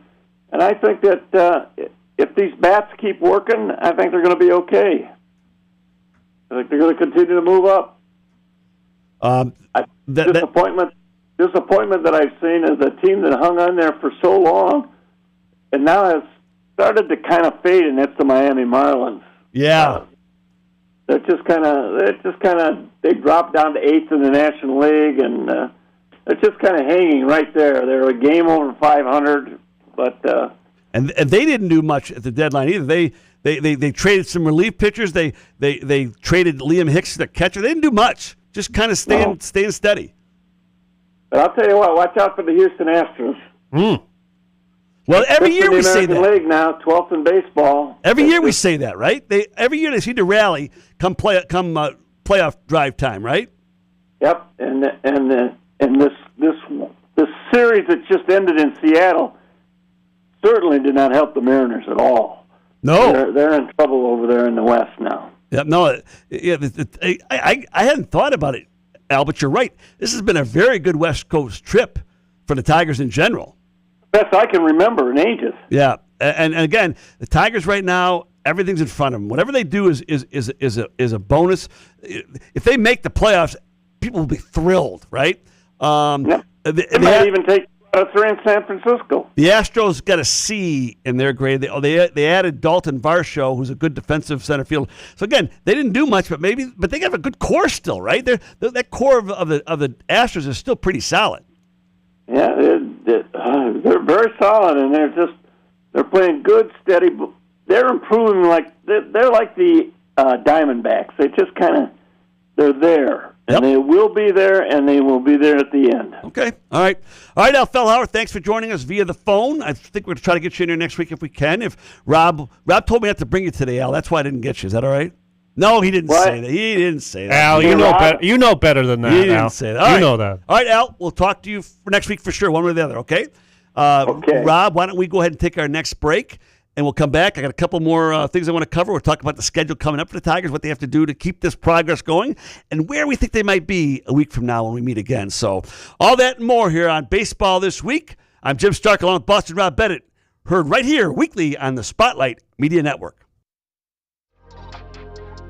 Speaker 11: And I think that if these bats keep working, I think they're going to be okay. I think they're going to continue to move up. Disappointment that I've seen is a team that hung on there for so long and now has started to kind of fade, and that's the Miami Marlins.
Speaker 2: Yeah.
Speaker 11: They dropped down to 8th in the National League, and they're just kind of hanging right there. They're a game over 500, but
Speaker 2: and they didn't do much at the deadline either. They traded some relief pitchers. They traded Liam Hicks, the catcher. They didn't do much. Just kind of staying steady.
Speaker 11: But I'll tell you what, watch out for the Houston Astros.
Speaker 2: Well, every year we say that.
Speaker 11: American League now, 12th in baseball.
Speaker 2: Every year we say that, right? Every year they seem to rally come playoff drive time, right?
Speaker 11: Yep, and this series that just ended in Seattle certainly did not help the Mariners at all.
Speaker 2: No,
Speaker 11: they're in trouble over there in the West now.
Speaker 2: Yeah, no, I hadn't thought about it, Al, but you're right. This has been a very good West Coast trip for the Tigers in general.
Speaker 11: Best I can remember in ages.
Speaker 2: Yeah, and again, the Tigers right now, everything's in front of them. Whatever they do is a bonus. If they make the playoffs, people will be thrilled, right?
Speaker 11: They might even take 3 in San Francisco.
Speaker 2: The Astros got a C in their grade. They added Dalton Varsho, who's a good defensive center fielder. So again, they didn't do much, but they have a good core still, right? That core of the Astros is still pretty solid.
Speaker 11: Yeah, they're very solid, and they're playing good, steady. They're improving they're like the Diamondbacks. They just they're there, and they will be there, and they will be there at the end.
Speaker 2: Okay, all right, Al Fellhauer, thanks for joining us via the phone. I think we're going to try to get you in here next week if we can. If Rob told me not to bring you today, Al, that's why I didn't get you. Is that all right? No, he didn't say that. He didn't say that.
Speaker 3: Al, you know better than that.
Speaker 2: He didn't
Speaker 3: Al.
Speaker 2: say that. All right.
Speaker 3: know that.
Speaker 2: All right, Al, we'll talk to you for next week for sure, one way or the other, okay?
Speaker 11: Okay.
Speaker 2: Rob, why don't we go ahead and take our next break, and we'll come back. I got a couple more things I want to cover. We'll talk about the schedule coming up for the Tigers, what they have to do to keep this progress going, and where we think they might be a week from now when we meet again. So all that and more here on Baseball This Week. I'm Jim Stark along with Boston Rob Bennett, heard right here weekly on the Spotlight Media Network.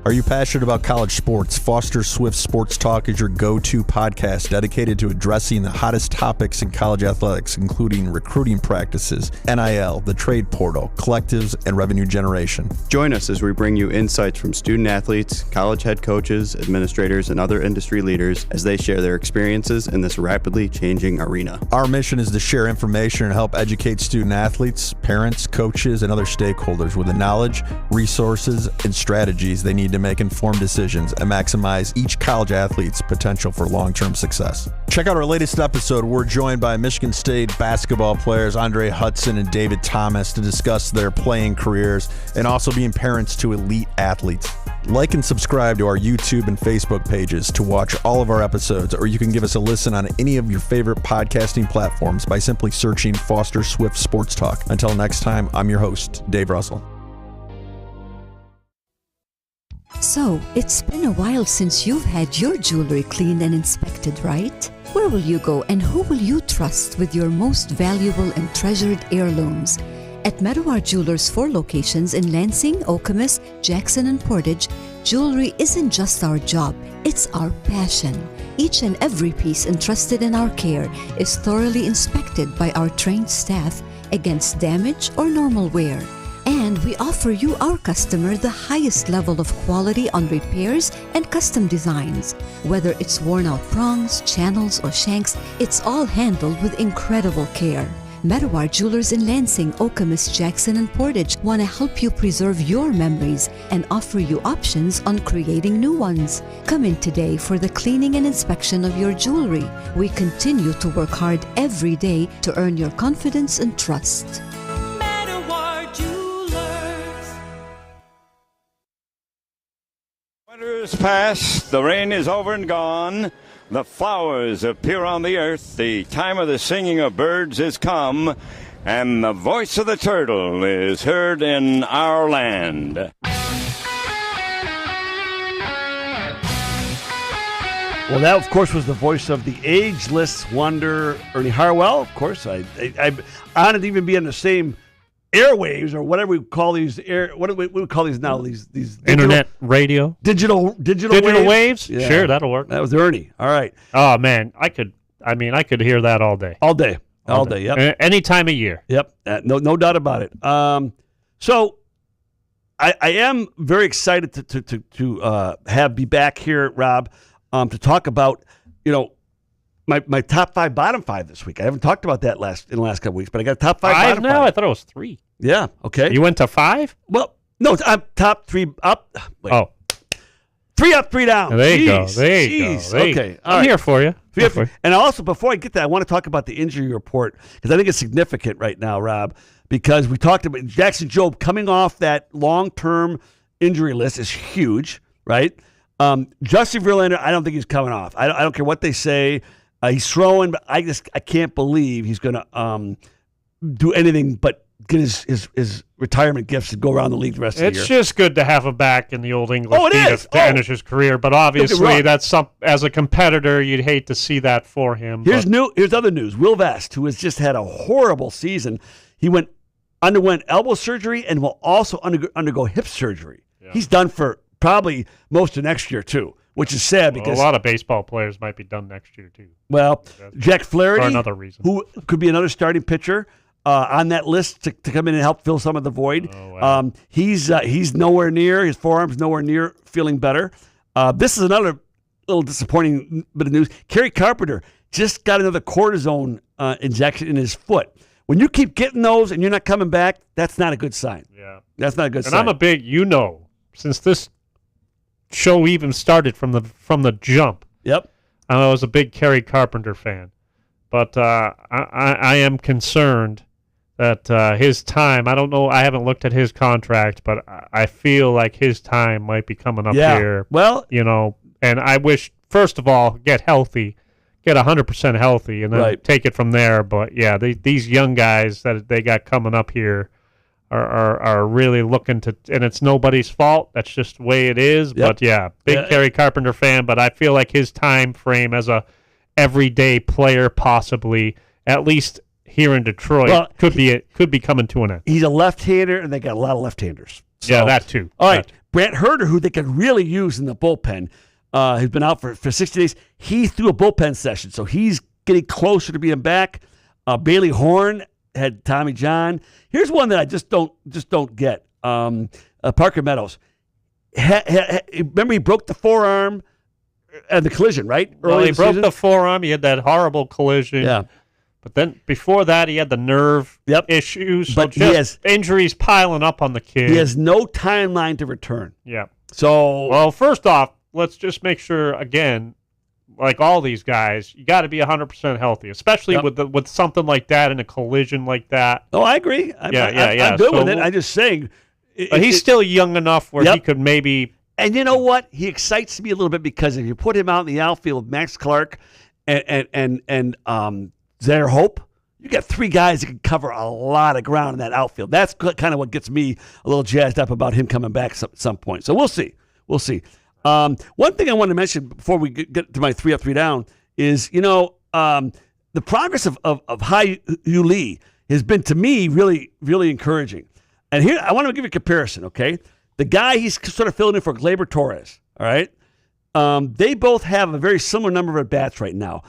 Speaker 6: Are you passionate about college sports? Foster Swift Sports Talk is your go-to podcast dedicated to addressing the hottest topics in college athletics, including recruiting practices, NIL, the trade portal, collectives, and revenue generation.
Speaker 7: Join us as we bring you insights from student athletes, college head coaches, administrators, and other industry leaders as they share their experiences in this rapidly changing arena.
Speaker 6: Our mission is to share information and help educate student athletes, parents, coaches, and other stakeholders with the knowledge, resources, and strategies they need to to make informed decisions and maximize each college athlete's potential for long-term success. Check out our latest episode. We're joined by Michigan State basketball players Andre Hudson and David Thomas to discuss their playing careers and also being parents to elite athletes. Like and subscribe to our YouTube and Facebook pages to watch all of our episodes, or you can give us a listen on any of your favorite podcasting platforms by simply searching Foster Swift Sports Talk. Until next time, I'm your host, Dave Russell.
Speaker 5: So, it's been a while since you've had your jewelry cleaned and inspected, right? Where will you go and who will you trust with your most valuable and treasured heirlooms? At Meadowar Jewelers' 4 locations in Lansing, Okemos, Jackson, and Portage, jewelry isn't just our job, it's our passion. Each and every piece entrusted in our care is thoroughly inspected by our trained staff against damage or normal wear. And we offer you, our customer, the highest level of quality on repairs and custom designs. Whether it's worn-out prongs, channels, or shanks, it's all handled with incredible care. Meadowar Jewelers in Lansing, Okemos, Jackson, and Portage want to help you preserve your memories and offer you options on creating new ones. Come in today for the cleaning and inspection of your jewelry. We continue to work hard every day to earn your confidence and trust.
Speaker 10: Meadowar Jewelers.
Speaker 8: Winter is past, the rain is over and gone. The flowers appear on the earth, the time of the singing of birds is come, and the voice of the turtle is heard in our land.
Speaker 2: Well, that, of course, was the voice of the ageless wonder, Ernie Harwell. Of course, I honored to even be on the same airwaves or whatever we call these what do we call these now? These
Speaker 3: internet radio,
Speaker 2: digital
Speaker 3: waves.
Speaker 2: Yeah.
Speaker 3: Sure, that'll work.
Speaker 2: That was Ernie. All right.
Speaker 3: Oh man, I could hear that all day.
Speaker 2: All day. Yep.
Speaker 3: Any time of year.
Speaker 2: Yep. No doubt about it. So I am very excited to be back here, Rob, to talk about my top 5, bottom 5 this week. I haven't talked about that in the last couple weeks, but I got top 5, bottom 5.
Speaker 3: I thought it was 3.
Speaker 2: Yeah. Okay.
Speaker 3: You went to 5?
Speaker 2: Well, no, I'm top 3 up. Wait.
Speaker 3: Oh.
Speaker 2: 3 up, 3 down.
Speaker 3: There you go.
Speaker 2: Okay.
Speaker 3: I'm here for you.
Speaker 2: And also, before I get that, I want to talk about the injury report because I think it's significant right now, Rob, because we talked about Jackson Jobe coming off that long-term injury list is huge, right? Justin Verlander, I don't think he's coming off. I don't care what they say. He's throwing, but I can't believe he's going to do anything but get his retirement gifts and go around the league the rest of the year.
Speaker 3: It's just good to have him back in the old English
Speaker 2: to
Speaker 3: finish his career, but obviously that's as a competitor, you'd hate to see that for him.
Speaker 2: Here's other news. Will Vest, who has just had a horrible season, he underwent elbow surgery and will also undergo hip surgery. Yeah. He's done for probably most of next year too, which is sad because
Speaker 3: a lot of baseball players might be done next year too.
Speaker 2: Well, Jack Flaherty,
Speaker 3: for another reason,
Speaker 2: who could be another starting pitcher on that list to come in and help fill some of the void.
Speaker 3: Oh, wow.
Speaker 2: He's nowhere near, his forearm's nowhere near feeling better. This is another little disappointing bit of news. Kerry Carpenter just got another cortisone injection in his foot. When you keep getting those and you're not coming back, that's not a good sign.
Speaker 3: Yeah,
Speaker 2: that's not a good sign.
Speaker 3: And I'm a big, since this show even started from the jump.
Speaker 2: Yep.
Speaker 3: I was a big Kerry Carpenter fan, but I am concerned that his time, I don't know, I haven't looked at his contract, but I feel like his time might be coming up here.
Speaker 2: Well,
Speaker 3: and I wish, first of all, get healthy, get 100% healthy, and then take it from there. But yeah, these young guys that they got coming up here are really looking to, and it's nobody's fault. That's just the way it is. Yep. But yeah, big Kerry Carpenter fan, but I feel like his time frame as a everyday player, possibly, at least here in Detroit, could be coming to an end.
Speaker 2: He's a left-hander, and they got a lot of left-handers. So,
Speaker 3: yeah, that too.
Speaker 2: All right, Brant Herter, who they could really use in the bullpen, has been out for 60 days. He threw a bullpen session, so he's getting closer to being back. Bailey Horn had Tommy John. Here's one that I just don't get. Parker Meadows. Remember, he broke the forearm at the collision, right?
Speaker 3: Well, he broke the forearm. He had that horrible collision.
Speaker 2: Yeah.
Speaker 3: But then before that, he had the nerve issues.
Speaker 2: But
Speaker 3: he has injuries piling up on the kid.
Speaker 2: He has no timeline to return.
Speaker 3: Yeah.
Speaker 2: So,
Speaker 3: well, first off, let's just make sure again, like all these guys, you got to be 100% healthy, especially with something like that in a collision like that.
Speaker 2: Oh, I agree. I'm good with it. I'm just saying.
Speaker 3: But he's still young enough where he could maybe.
Speaker 2: And you know what? He excites me a little bit because if you put him out in the outfield with Max Clark and Xander Hope, you got three guys that can cover a lot of ground in that outfield. That's kind of what gets me a little jazzed up about him coming back at some point. So we'll see. We'll see. One thing I want to mention before we get to my 3 up, 3 down is, the progress of Hao-Yu Lee has been, to me, really, really encouraging. And here, I want to give you a comparison, okay? The guy he's sort of filling in for, Gleyber Torres, all right? They both have a very similar number of at-bats right now.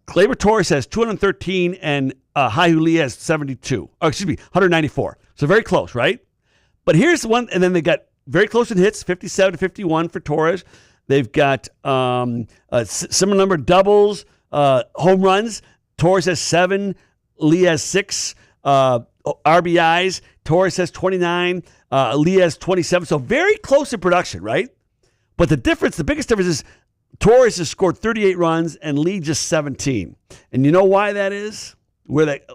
Speaker 2: Gleyber Torres has 213 and Hao-Yu Lee has 194. So very close, right? But here's one, and then they got very close in hits, 57 to 51 for Torres. They've got similar number of doubles, home runs. Torres has 7, Lee has 6. RBIs, Torres has 29, Lee has 27. So very close in production, right? But the biggest difference is Torres has scored 38 runs and Lee just 17. And you know why that is?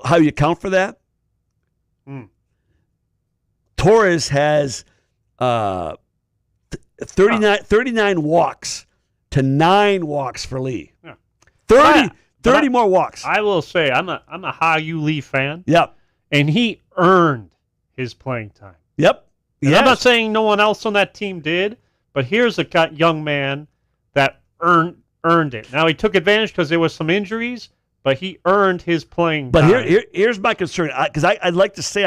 Speaker 2: How you account for that? Torres has 39 walks to 9 walks for Lee. Yeah. 30 more walks.
Speaker 3: I will say I'm a Hao-Yu Lee fan.
Speaker 2: Yep.
Speaker 3: And he earned his playing time.
Speaker 2: Yep.
Speaker 3: I'm not saying no one else on that team did, but here's a young man that earned it. Now, he took advantage because there was some injuries, but he earned his playing time.
Speaker 2: But here's my concern, because I'd like to see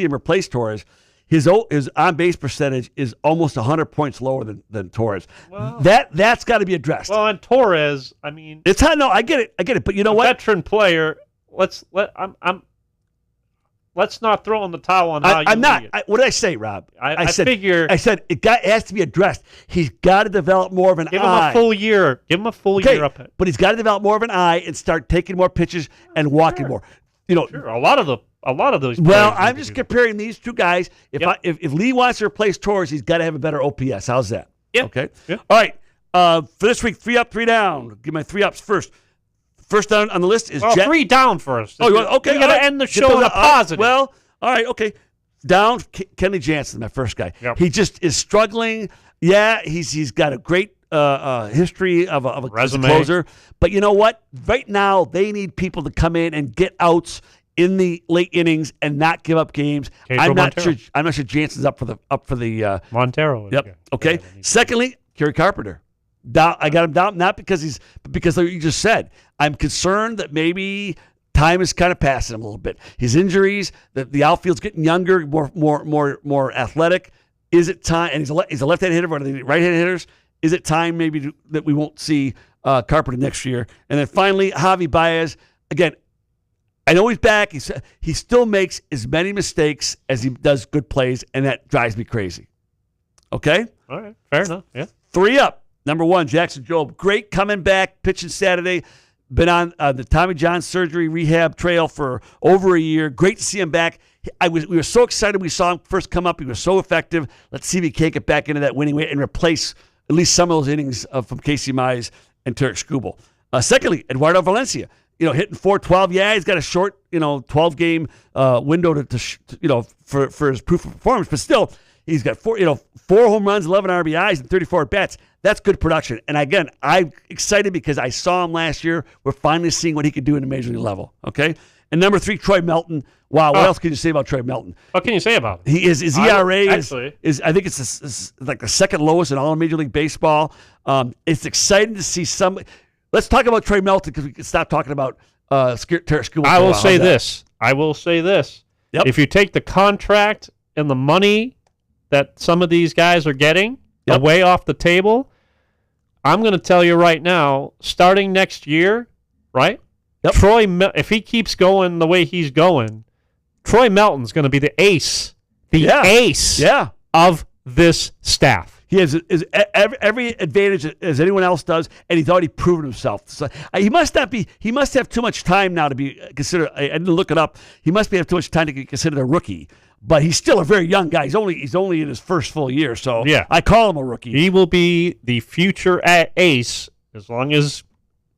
Speaker 2: him replace Torres. His on-base percentage is almost 100 points lower than Torres. Well, that's got to be addressed.
Speaker 3: Well, and Torres, I mean,
Speaker 2: it's hard. No, I get it. But you know what?
Speaker 3: Veteran player. Let's not throw in the towel on how
Speaker 2: I'm not. What did I say, Rob? I said it has to be addressed. He's got to develop more of an eye.
Speaker 3: Give him a full year. Give him a full year up.
Speaker 2: But he's got to develop more of an eye and start taking more pitches and walking more.
Speaker 3: Sure. A lot of those.
Speaker 2: Well, I'm just comparing these two guys. If Lee wants to replace Torres, he's got to have a better OPS. How's that?
Speaker 3: Yeah.
Speaker 2: Okay.
Speaker 3: Yep.
Speaker 2: All right. For this week, 3 up, 3 down. Give my 3 ups first. First down on the list is
Speaker 3: 3 down first.
Speaker 2: Oh, okay.
Speaker 3: You got to end the show on a positive.
Speaker 2: Well, all right, okay. Down, Kenley Jansen, my first guy.
Speaker 3: Yep.
Speaker 2: He just is struggling. Yeah, he's got a great history of a closer. But you know what? Right now, they need people to come in and get outs in the late innings and not give up games. I'm not sure Jansen's up for the
Speaker 3: Montero.
Speaker 2: Yep. Okay. Secondly, Kerry Carpenter. I got him down not because like you just said. I'm concerned that maybe time is kind of passing him a little bit. His injuries, the outfield's getting younger, more athletic. Is it time? And he's a left-handed hitter. One of the right-handed hitters. Is it time maybe that we won't see Carpenter next year? And then finally, Javi Baez. Again, I know he's back. He still makes as many mistakes as he does good plays, and that drives me crazy. Okay?
Speaker 3: All right. Fair enough. Yeah.
Speaker 2: 3 up. Number 1, Jackson Jobe. Great coming back, pitching Saturday. Been on the Tommy John surgery rehab trail for over a year. Great to see him back. We were so excited we saw him first come up. He was so effective. Let's see if he can't get back into that winning way and replace at least some of those innings from Casey Mize and Tarek Skubal. Secondly, Eduardo Valencia. Hitting .412. Yeah, he's got a short, 12-game window for his proof of performance, but still, he's got 4 home runs, 11 RBIs, and 34 at-bats. That's good production. And again, I'm excited because I saw him last year. We're finally seeing what he can do in the major league level. Okay. And number 3, Troy Melton. Wow, what else can you say about Troy Melton?
Speaker 3: What can you say about him?
Speaker 2: His ERA is I think it's like the second lowest in all of Major League Baseball. It's exciting to see somebody. Let's talk about Troy Melton because we can stop talking about Tarek Skubal.
Speaker 3: I will say this.
Speaker 2: Yep.
Speaker 3: If you take the contract and the money that some of these guys are getting away off the table, I'm going to tell you right now, starting next year, right?
Speaker 2: Yep.
Speaker 3: If he keeps going the way he's going, Troy Melton's going to be the ace of this staff.
Speaker 2: He has every advantage as anyone else does, and he's already proven himself. So he must have too much time now to be considered. I didn't look it up. He must have too much time to be considered a rookie. but he's still a very young guy. He's only in his first full year, so
Speaker 3: yeah.
Speaker 2: I call him a rookie.
Speaker 3: He will be the future ace as long as,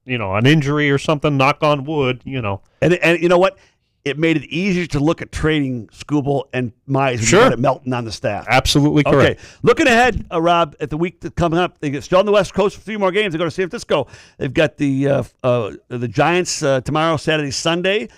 Speaker 3: an injury or something, knock on wood,
Speaker 2: And you know what? It made it easier to look at trading Skubal and Mize when you got Melton on the staff.
Speaker 3: Absolutely correct.
Speaker 2: Okay, looking ahead, Rob, at the week coming up, they get still on the West Coast for 3 more games. They go to San Francisco. They've got the Giants tomorrow, Saturday, Sunday.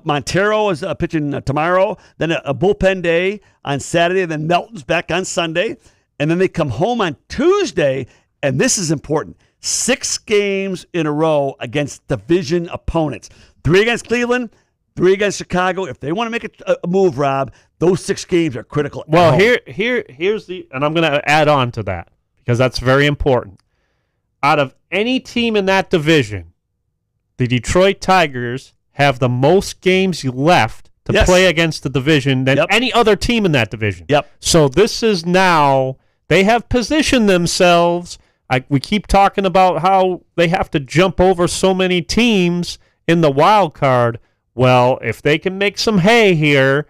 Speaker 2: Montero is pitching tomorrow. Then a bullpen day on Saturday. Then Melton's back on Sunday. And then they come home on Tuesday. And this is important. 6 games in a row against division opponents. 3 against Cleveland, 3 against Chicago. If they want to make a move, Rob, those 6 games are critical.
Speaker 3: Well, here's and I'm going to add on to that because that's very important. Out of any team in that division, the Detroit Tigers have the most games left to play against the division than any other team in that division.
Speaker 2: Yep.
Speaker 3: So this is now, they have positioned themselves. We keep talking about how they have to jump over so many teams in the wild card. Well, if they can make some hay here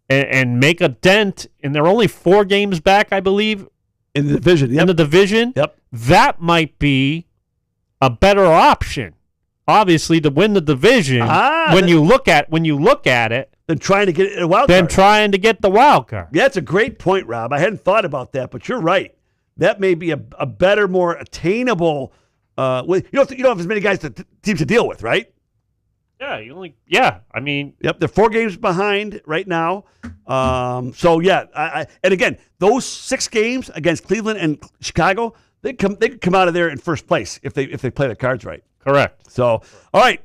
Speaker 3: and make a dent, and they're only 4 games back, I believe,
Speaker 2: in the division.
Speaker 3: In the division, that might be a better option. Obviously, to win the division, when you look at it,
Speaker 2: than trying to get a wild card.
Speaker 3: Than trying to get the wild card.
Speaker 2: Yeah, that's a great point, Rob. I hadn't thought about that, but you're right. That may be a better, more attainable. You don't have as many guys teams to deal with, right?
Speaker 3: Yeah, I mean,
Speaker 2: they're 4 games behind right now. So yeah, and again, those 6 games against Cleveland and Chicago, they could come out of there in first place if they play their cards right.
Speaker 3: Correct.
Speaker 2: So all right,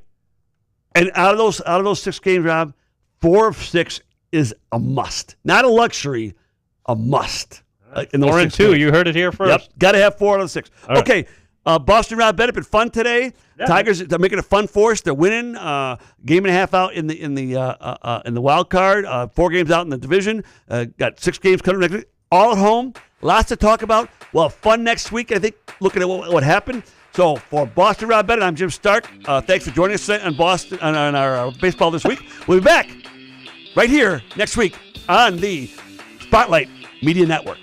Speaker 2: and out of those 6 games, Rob, 4 of 6 is a must, not a luxury, a must. In those
Speaker 3: 4 and 2, games. You heard it here first.
Speaker 2: Yep, got to have 4 out of 6.
Speaker 3: All
Speaker 2: okay. Right. Boston Rob Bennett, been fun today. Yeah. Tigers are making it fun for us. They're winning. Game and a half out in the wild card. 4 games out in the division. Got 6 games coming next week. All at home. Lots to talk about. Well, fun next week. I think looking at what happened. So for Boston Rob Bennett, I'm Jim Stark. Thanks for joining us on Boston on our baseball this week. We'll be back right here next week on the Spotlight Media Network.